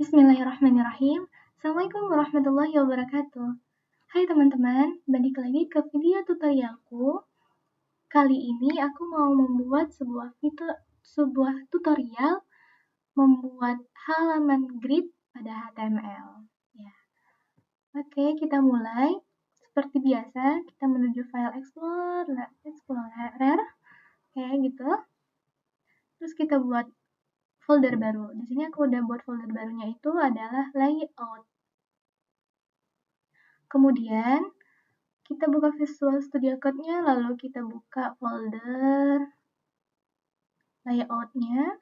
Bismillahirrahmanirrahim. Assalamualaikum warahmatullahi wabarakatuh. Hai teman-teman, balik lagi ke video tutorialku. Kali ini aku mau membuat sebuah tutorial membuat halaman grid pada HTML. Ya. Oke, kita mulai. Seperti biasa, kita menuju file Explorer, kayak gitu. Terus kita buat folder baru. Di sini aku udah buat folder barunya itu adalah layout. Kemudian kita buka Visual Studio Code-nya, lalu kita buka folder layout-nya.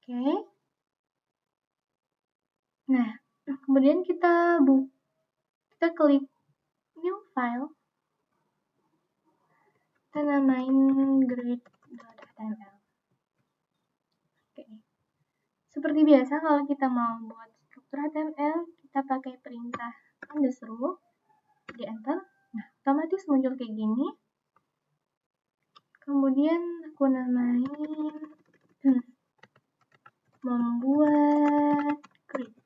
Oke. Nah, kemudian kita klik new file. Kita namain grid.html. Oke. Seperti biasa kalau kita mau buat struktur HTML, kita pakai perintah underscore, di enter. Nah, otomatis muncul kayak gini. Kemudian aku namain membuat grid.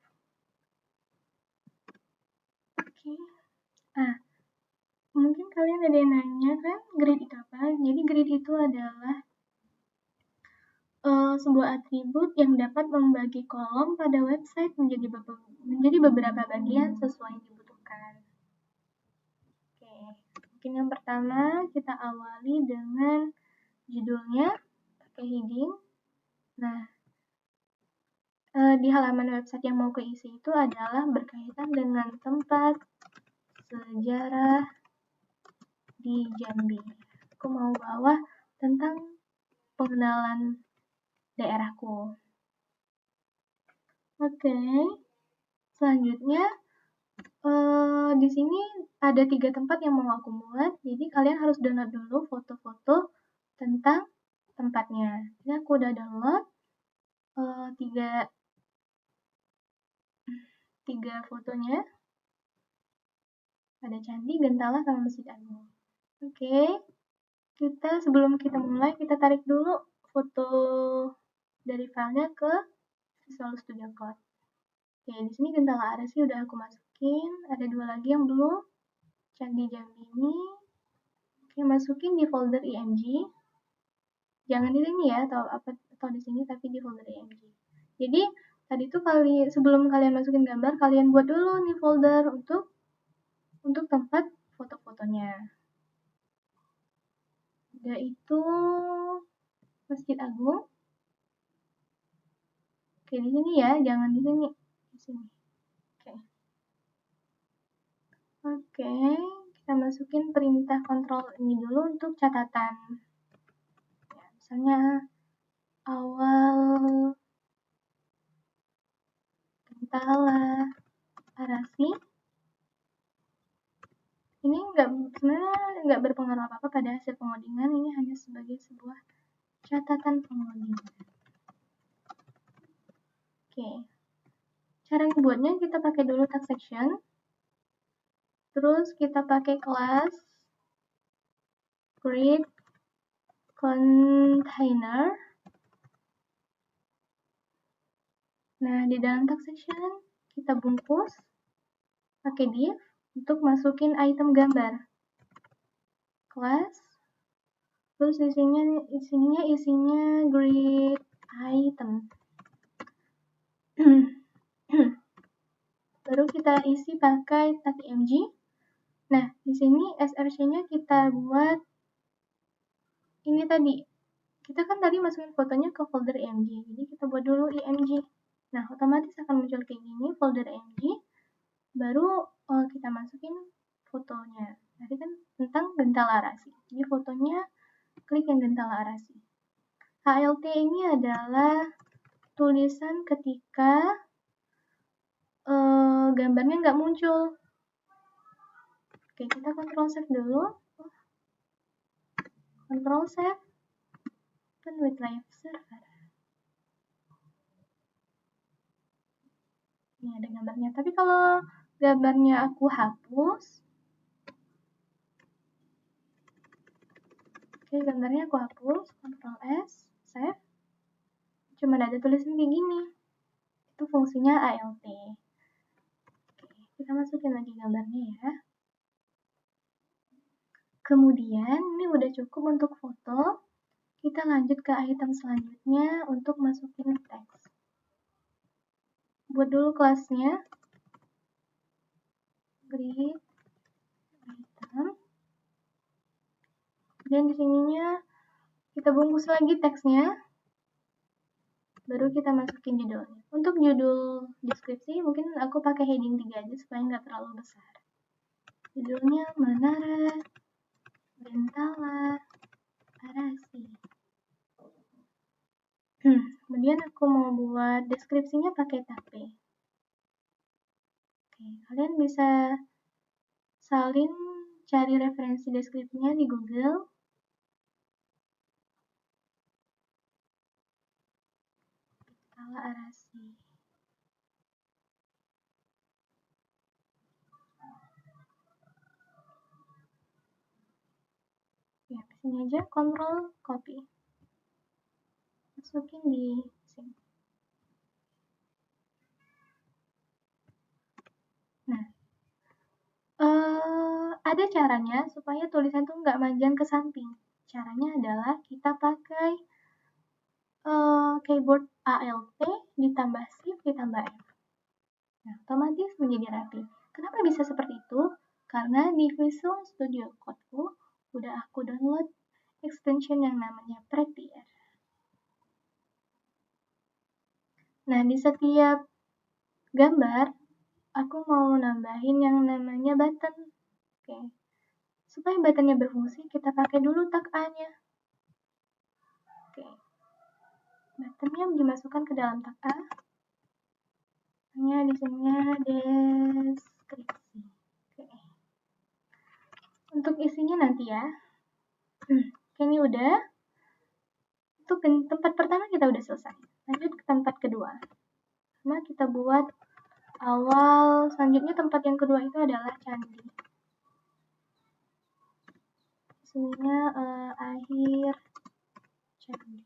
Oke. Mungkin kalian ada yang nanya kan, grid itu apa? Jadi grid itu adalah sebuah atribut yang dapat membagi kolom pada website menjadi beberapa bagian sesuai yang dibutuhkan. Oke, mungkin yang pertama kita awali dengan judulnya, pakai heading. Nah, di halaman website yang mau keisi itu adalah berkaitan dengan tempat sejarah di Jambi. Aku mau bawa tentang pengenalan daerahku. Oke. Selanjutnya di sini ada 3 tempat yang mau aku buat. Jadi kalian harus download dulu foto-foto tentang tempatnya. Ini aku udah download 3 fotonya. Ada candi, gentala, sama Masjid Agung. Oke. Sebelum kita mulai, kita tarik dulu foto dari filenya ke Visual Studio Code. Oke, di sini gentala arasi udah aku masukin. Ada 2 lagi yang belum. Candi Jambi ini. Oke, masukin di folder img. Jangan di sini ya, atau di sini, tapi di folder img. Jadi tadi tuh sebelum kalian masukin gambar, kalian buat dulu nih folder untuk tempat foto-fotonya. Udah itu Masjid Agung. Oke, di sini ya, jangan di sini. Di sini. Oke, kita masukin perintah kontrol ini dulu untuk catatan. Ya, misalnya awal gentala arasi. Ini sebenarnya nggak berpengaruh apa-apa pada hasil pengodingan, ini hanya sebagai sebuah catatan pengodingan. Oke. Cara membuatnya kita pakai dulu tag section. Terus kita pakai kelas grid container. Nah, di dalam tag section kita bungkus pakai div untuk masukin item gambar. Kelas. Terus isinya grid item. Baru kita isi pakai tag img. Nah, di sini src-nya kita buat ini tadi. Kita kan tadi masukin fotonya ke folder img. Jadi kita buat dulu img. Nah, otomatis akan muncul kayak gini folder img. Baru kita masukin fotonya. Tadi kan tentang gentala arasi. Jadi fotonya klik yang gentala arasi. HLT ini adalah tulisan ketika gambarnya nggak muncul. Oke, kita Ctrl Save dulu. Ctrl Save. Open with live server. Ini ada gambarnya. Tapi kalau gambarnya aku hapus. Oke, gambarnya aku hapus. Ctrl S. Save. cuma ada tulisan kayak gini. Itu fungsinya ALT. Oke, kita masukin lagi gambarnya ya. Kemudian ini udah cukup untuk foto. Kita lanjut ke item selanjutnya untuk masukin teks. Buat dulu kelasnya. Create item. Dan di sininya kita bungkus lagi teksnya. Baru kita masukin judulnya. Untuk judul deskripsi mungkin aku pakai heading 3 aja supaya nggak terlalu besar. Judulnya Menara Bentala Arasi. Kemudian aku mau buat deskripsinya pakai tab P. Oke, kalian bisa saling cari referensi deskripsinya di Google. Bentala Arasi. Ya, sini aja, Ctrl copy. Masukin di sini. Nah, ada caranya supaya tulisan tuh nggak manjang ke samping. Caranya adalah kita pakai keyboard ALT ditambah Shift ditambah F. Nah, otomatis menjadi rapi. Kenapa bisa seperti itu? Karena di Visual Studio Code-ku udah aku download extension yang namanya Prettier. Nah, di setiap gambar aku mau nambahin yang namanya button. Oke. Supaya buttonnya berfungsi, kita pakai dulu tag A-nya. Oke. Buttonnya dimasukkan ke dalam tag A. Hanya di sini deskripsi. Oke. Untuk isinya nanti ya. Oke, ini udah. Untuk tempat pertama kita udah selesai. Lanjut ke tempat kedua. Nah, kita buat awal. Selanjutnya tempat yang kedua itu adalah candi. Isinya akhir candi.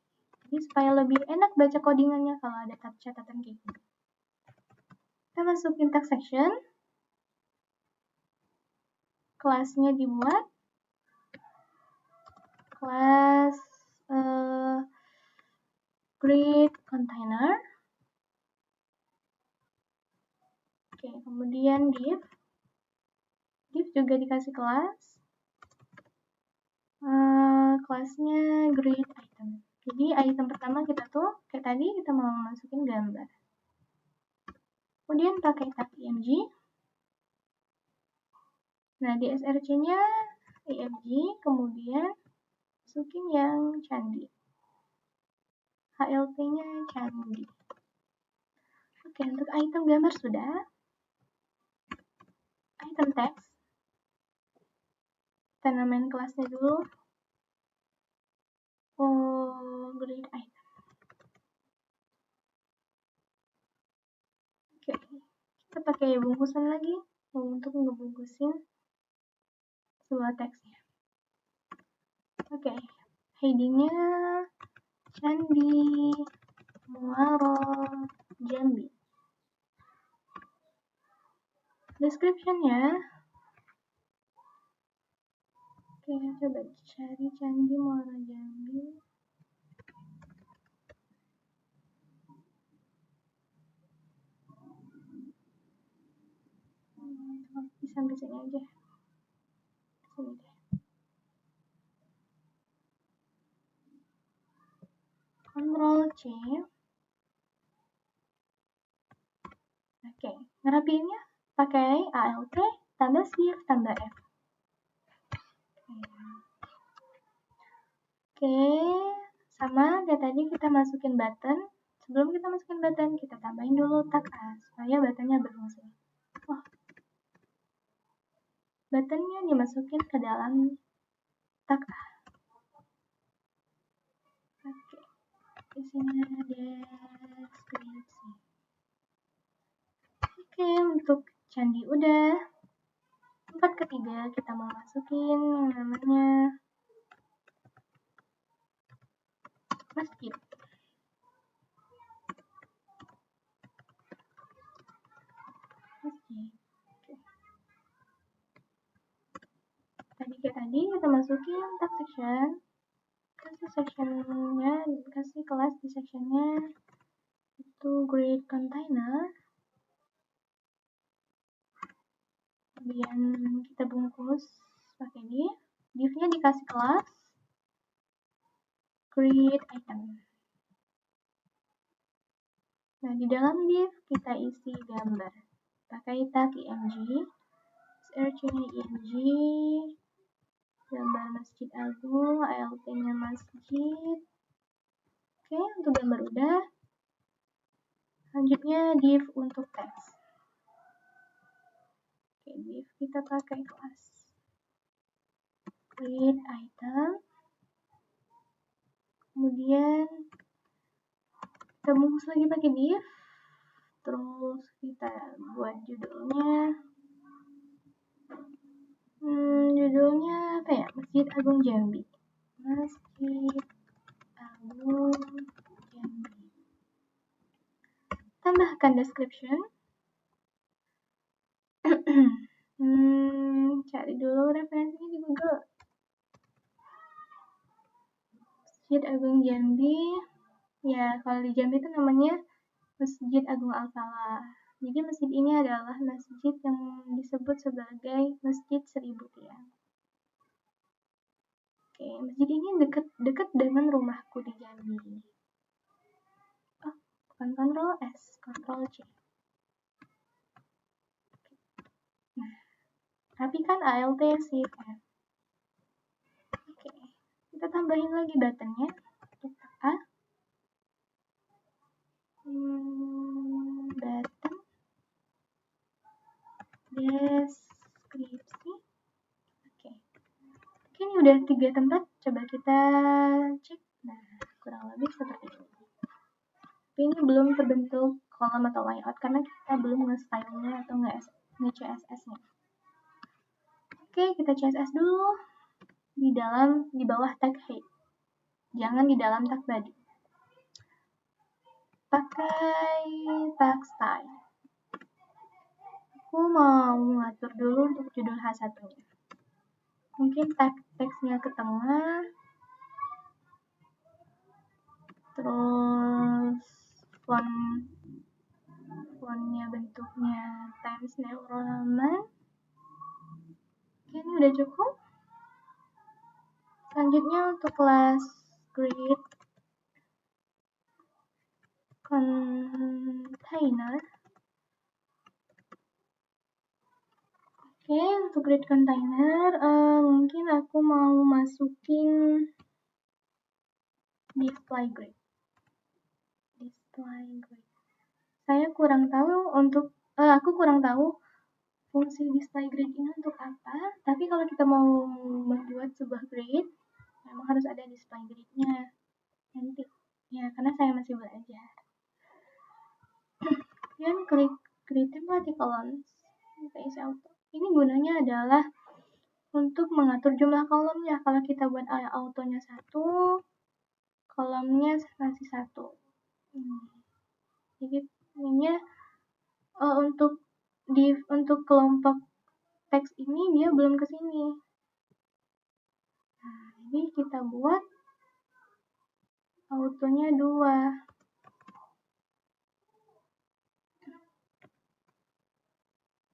Jadi supaya lebih enak baca codingannya kalau ada catatan kayak gini. Kita masukin tag section. Kelasnya dibuat. Kelas create container. Oke, kemudian div. Div juga dikasih kelas. Kelasnya create item. Jadi item pertama kita tuh kayak tadi kita mau masukin gambar. Kemudian pakai tag img. Nah, di src-nya img, kemudian masukin yang candi. HLT-nya candi. Oke, untuk item gambar sudah. Item text. Kita namain kelasnya dulu. Create item. Oke, kita pakai bungkusan lagi untuk ngebungkusin sebuah teksnya. Oke, headingnya Candi Muaro Jambi. Description-nya, oke, coba cari Candi Muaro Jambi. Sampai sini aja. Sini deh. Ctrl C. Oke, ngerapiinnya pakai ALT tambah Shift tambah F. Oke, sama kayak tadi kita masukin button. Sebelum kita masukin button, kita tambahin dulu tag A supaya buttonnya berfungsi. Buttonnya dimasukin ke dalam tag A. Oke, isinya deskripsi. Oke, untuk candi udah. Tempat ketiga kita mau masukin yang namanya masjid. kita masukin tag section, kasih sectionnya, kasih kelas di sectionnya itu grid container, kemudian kita bungkus pakai divnya dikasih kelas grid item. Nah, di dalam div kita isi gambar pakai tag img, search-nya img, gambar Masjid Agung, ALT-nya masjid. Oke, untuk gambar udah. Selanjutnya div untuk teks. Oke, div kita pakai kelas grid item. Kemudian kita bungkus lagi pakai div. Terus kita buat judulnya. Judulnya apa ya? Masjid Agung Jambi. Masjid Agung Jambi. Tambahkan description. Cari dulu referensinya di Google. Masjid Agung Jambi. Ya, kalau di Jambi itu namanya Masjid Agung Al-Falah. Jadi masjid ini adalah masjid yang disebut sebagai Masjid Seribu Tiang. Oke, masjid ini dekat dengan rumahku di Jambi. Oh, bukan Ctrl S, Ctrl C. Nah, tapi kan ALT Shift F. Oke, kita tambahin lagi buttonnya untuk A. Button deskripsi. Oke, ini udah 3 tempat. Coba kita cek. Nah, kurang lebih seperti ini. Tapi ini belum terbentuk kolom atau layout karena kita belum nge-style-nya atau nge-CSS-nya. Oke, kita CSS dulu di bawah tag head. Jangan di dalam tag body. Pakai tag style. Aku mau ngatur dulu untuk judul H1-nya. Mungkin tag teksnya ke tengah. Terus fontnya bentuknya Times New Roman. Oke, ini udah cukup. Selanjutnya untuk kelas grid container. Oke, untuk grid container mungkin aku mau masukin display grid. Saya kurang tahu aku kurang tahu fungsi display grid ini untuk apa. Tapi kalau kita mau membuat sebuah grid, memang harus ada display gridnya nanti. Ya, karena saya masih belajar. Kemudian klik create template columns. Ini gunanya adalah untuk mengatur jumlah kolomnya. Kalau kita buat autonya 1, kolomnya masih 1. Jadi ininya untuk kelompok teks ini dia belum ke sini. Nah, jadi kita buat autonya 2.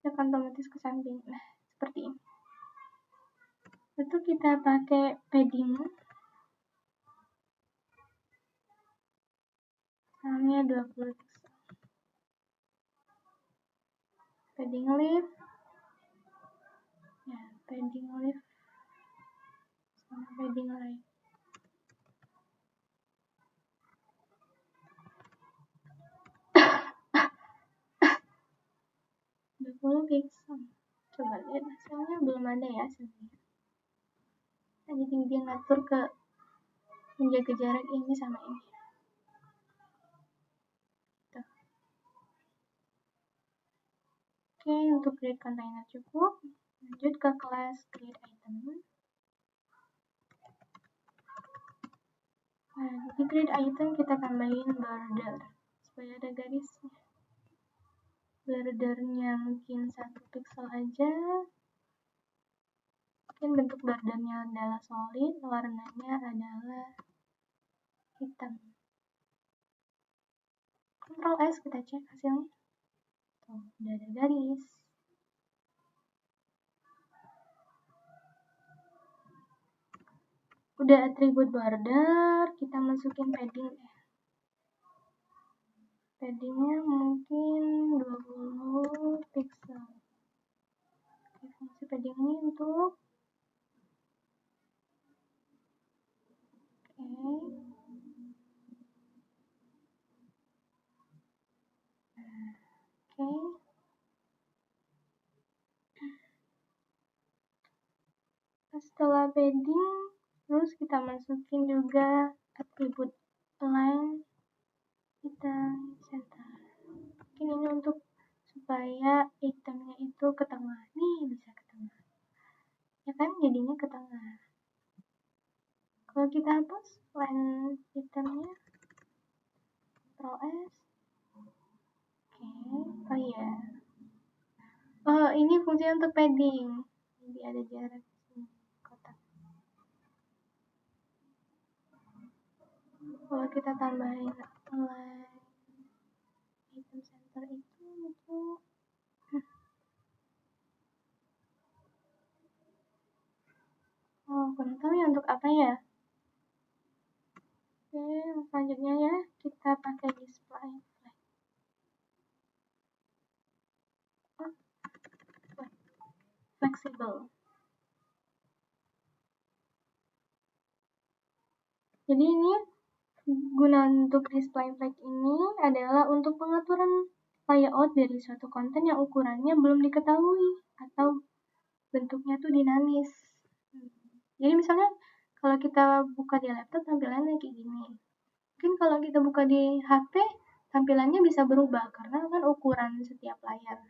Dia akan otomatis ke samping. Nah, seperti ini. Itu kita pakai padding. Misalnya 20 pixel. Padding left. Ya, padding left sama padding right. Pixel. Coba lihat hasilnya, belum ada ya hasilnya. Nah, jadi dia ngatur ke menjaga jarak ini sama ini. Tuh. Oke, untuk grid container cukup. Lanjut ke kelas grid item. Nah, di grid item kita tambahin border supaya ada garisnya. Bordernya mungkin 1 pixel aja. Mungkin bentuk bordernya adalah solid, warnanya adalah hitam. Ctrl S, kita cek hasilnya. Tuh, udah ada garis. Udah atribut border, kita masukin padding. Paddingnya mungkin 20 pixel. Oke, fungsi padding ini untuk setelah padding, terus kita masukin juga atribut align hitam center. Mungkin ini untuk supaya hitamnya itu ke tengah. Nih, bisa ke tengah. Ya kan, jadinya ke tengah. Kalau kita hapus line hitamnya, Ctrl S. Oke, oh iya. Oh, ini fungsinya untuk padding. Jadi ada jarak sini, kotak. Kalau kita tambahin line hitam center itu untuk kurang tahu ya untuk apa ya. Oke, selanjutnya ya kita pakai display flag. Fleksibel. Jadi ini guna untuk display flag ini adalah untuk pengaturan layout dari suatu konten yang ukurannya belum diketahui atau bentuknya tuh dinamis. Jadi misalnya kalau kita buka di laptop tampilannya kayak gini. Mungkin kalau kita buka di HP tampilannya bisa berubah karena kan ukuran setiap layar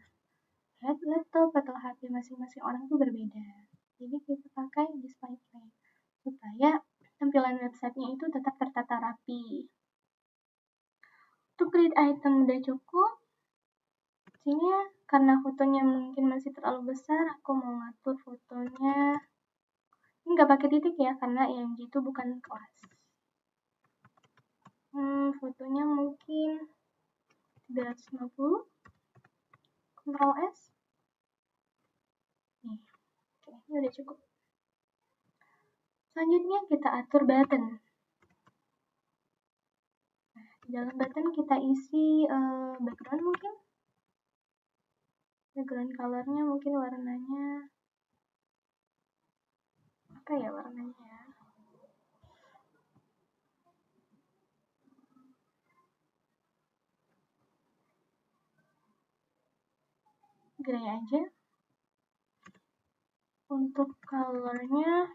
laptop atau HP masing-masing orang tuh berbeda. Jadi kita pakai display flag supaya tampilan websitenya itu tetap tertata rapi. Untuk create item udah cukup. Sini ya, karena fotonya mungkin masih terlalu besar, aku mau ngatur fotonya. Ini nggak pakai titik ya, karena IMG itu bukan kelas. Fotonya mungkin 350. Ctrl S. Nih, oke, ini udah cukup. Selanjutnya kita atur button. Nah, di dalam button kita isi background mungkin. Background colornya mungkin warnanya apa ya warnanya? Grey aja. Untuk colornya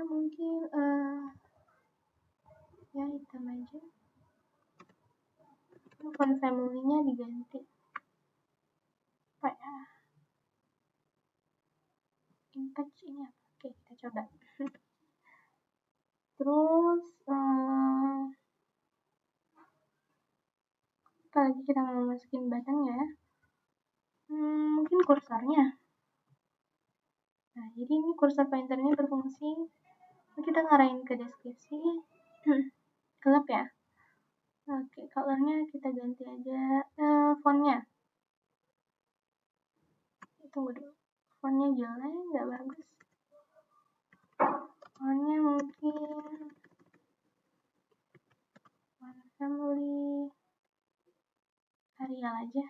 mungkin ya hitam aja. Font family-nya diganti apa ya? Impact ini apa? Oke, kita coba. Terus apa lagi kita mau masukin button ya? Mungkin kursornya. Nah, jadi ini kursor pointernya berfungsi. Kita ngarahin ke deskripsi. Gelap ya? Oke, colornya kita ganti aja fontnya. Tunggu dulu. Fontnya jelek, nggak bagus. Fontnya mungkin One Family Arial aja.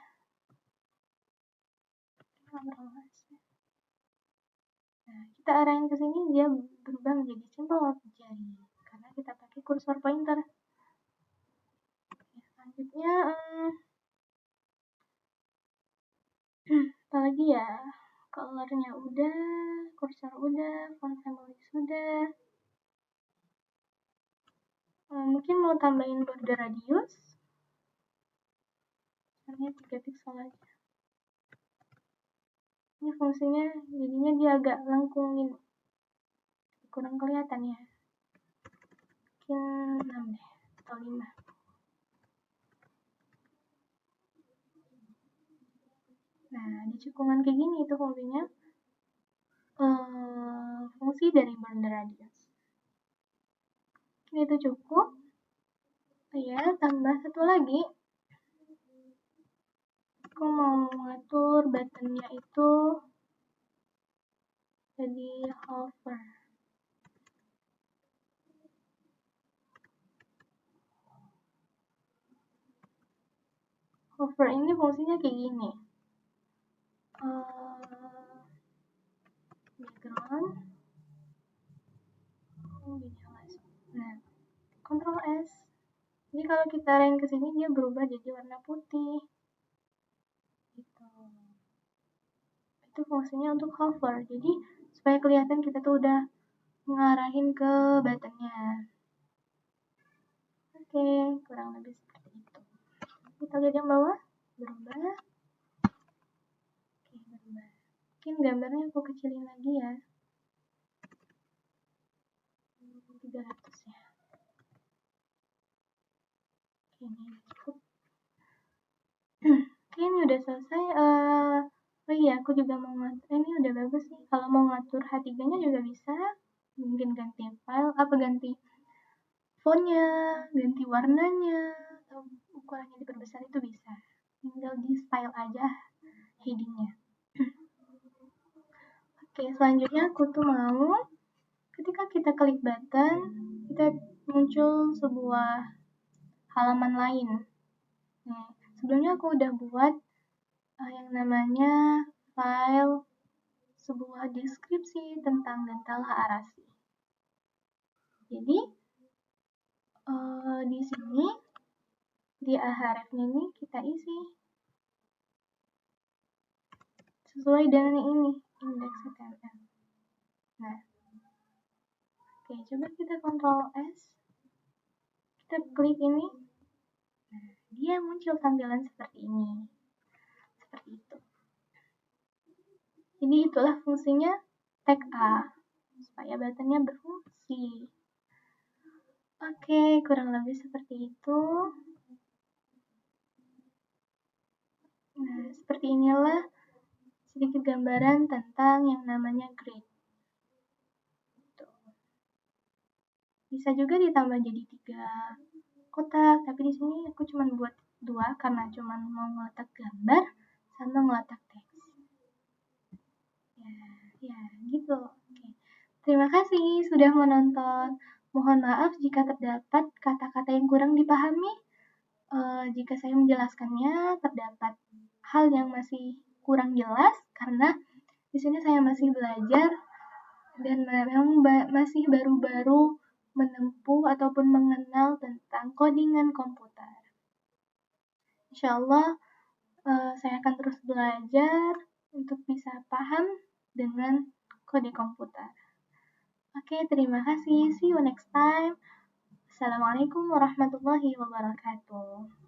Nah, kita arahin ke sini dia berubah menjadi simbol jari karena kita pakai kursor pointer. Oke, selanjutnya apa lagi ya? Colornya udah, kursor udah, font family sudah. Mungkin mau tambahin border radius. Hanya 3 pixel aja. Ini fungsinya jadinya dia agak lengkungin. Kurang kelihatan ya. Mungkin 6 deh, atau 5. Nah, di cekungan kayak gini itu fungsinya fungsi dari burn the radius. Ini itu cukup. Ya, tambah satu lagi. Aku mau ngatur buttonnya itu jadi hover. Hover ini fungsinya kayak gini. Background. Nah, Ctrl S. Jadi kalau kita rank ke sini dia berubah jadi warna putih. Gitu. Itu fungsinya untuk hover. Jadi supaya kelihatan kita tuh udah ngarahin ke buttonnya. Oke, kurang lebih seperti itu. Kita lihat yang bawah, berubah. Oke, berubah. Mungkin gambarnya aku kecilin lagi ya. 300 ya. Oke, ini cukup. Oke, ini udah selesai. Oh iya, aku juga mau ngatur. Ini udah bagus nih. Kalau mau ngatur H3-nya juga bisa. Mungkin ganti file, ganti fontnya, ganti warnanya, atau ukurannya diperbesar itu bisa. Tinggal di style aja headingnya. Oke, selanjutnya aku tuh mau ketika kita klik button, kita muncul sebuah halaman lain. Nah, sebelumnya aku udah buat yang namanya file sebuah deskripsi tentang dental HRASI. Jadi di sini di ahrefnya ini kita isi sesuai dengan ini index.html. Nah, oke, coba kita Ctrl S, kita klik ini. Nah, dia muncul tampilan seperti ini. Seperti itu. Jadi itulah fungsinya tag A, supaya buttonnya berfungsi. Oke, kurang lebih seperti itu. Nah, seperti inilah sedikit gambaran tentang yang namanya grid. Bisa juga ditambah jadi 3 kotak, tapi di sini aku cuma buat 2 karena cuma mau ngeletak gambar sama ngeletak teks. Ya, gitu. Oke. Terima kasih sudah menonton. Mohon maaf jika terdapat kata-kata yang kurang dipahami. Jika saya menjelaskannya terdapat hal yang masih kurang jelas karena di sini saya masih belajar dan memang masih baru-baru menempuh ataupun mengenal tentang codingan komputer. Insya Allah saya akan terus belajar untuk bisa paham dengan kode komputer. Oke, terima kasih. See you next time. Assalamualaikum warahmatullahi wabarakatuh.